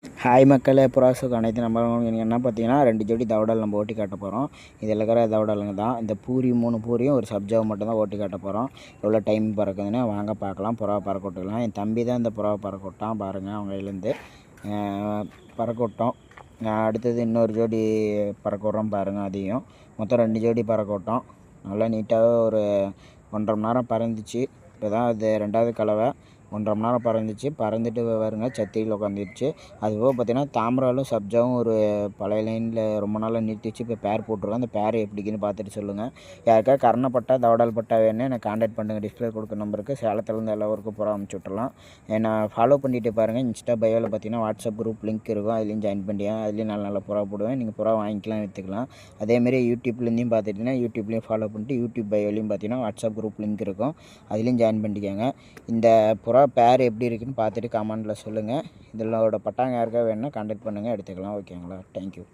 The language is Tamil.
ஹாய் மக்களே, புறாசுக்கு அனைத்து நம்பர்களும் என்ன பார்த்தீங்கன்னா 2 ஜோடி தவடால் நம்ம ஓட்டி காட்ட போகிறோம். இதில் இருக்கிற தவடாலுங்க தான். இந்த பூரி 3 பூரியும் ஒரு சப்ஜாவை மட்டும் தான் ஓட்டி காட்ட போகிறோம். எவ்வளோ டைம் பறக்குதுன்னு வாங்க பார்க்கலாம். புறாவை பறக்க விட்டுக்கலாம். என் தம்பி தான் இந்த புறாவை பறக்க விட்டான் பாருங்கள். அவங்க கையிலேருந்து பறக்க விட்டோம். அடுத்தது இன்னொரு ஜோடி பறக்க விட்றோம் பாருங்கள். அதையும் மொத்தம் 2 ஜோடி பறக்க விட்டோம். நல்லா நீட்டாக ஒரு 1.5 மணி நேரம் பறந்துச்சு. இப்போ தான் அது 2வது கலவை. 1.5 மணி நேரம் பறந்துச்சு. பறந்துட்டு வருங்க சத்தியில் உட்காந்துருச்சு. அதுபோக பார்த்தீங்கன்னா தாமராலும் சப்ஜாவும் ஒரு பழைய லைனில் ரொம்ப நாளாக நிறுத்திச்சு. இப்போ பேர் போட்டிருக்கோம். அந்த பேர் எப்படிக்குன்னு பார்த்துட்டு சொல்லுங்கள். யாருக்கா கர்ணப்பட்டா தவடால் பட்டா வேணும்னு எனக்கு கான்டாக்ட் பண்ணுங்கள். டிஸ்பிளே கொடுக்குற நம்பருக்கு சேலத்துலேருந்து எல்லா ஊருக்கும் புறா அனுப்பிச்சி விட்டுலாம். என்னை ஃபாலோ பண்ணிட்டு பாருங்கள். இன்ஸ்டா பயோவில் பார்த்தீங்கன்னா வாட்ஸ்அப் குரூப் லிங்க் இருக்கும். அதுலேயும் ஜாயின் பண்ணிட்டேன். அதுலேயும் நல்ல நல்ல புறா போடுவேன். நீங்கள் புறா வாங்கிக்கலாம், விற்றுக்கலாம். அதேமாரி யூடியூப்லேருந்தையும் பார்த்துட்டிங்கன்னா யூடியூப்லேயும் ஃபாலோ பண்ணிட்டு யூடியூப் பயோலையும் பார்த்தீங்கன்னா வாட்ஸ்அப் குரூப் லிங்க் இருக்கும். அதுலேயும் ஜாயின் பண்ணிக்கோங்க. இந்த புறா பேர் எப்படி இருக்குன்னு பார்த்துட்டு கமெண்டில் சொல்லுங்கள். இதோட பட்டாங்க யாருக்கா வேணும்னா கான்டாக்ட் பண்ணுங்கள், எடுத்துக்கலாம். ஓகேங்களா? தேங்க்யூ.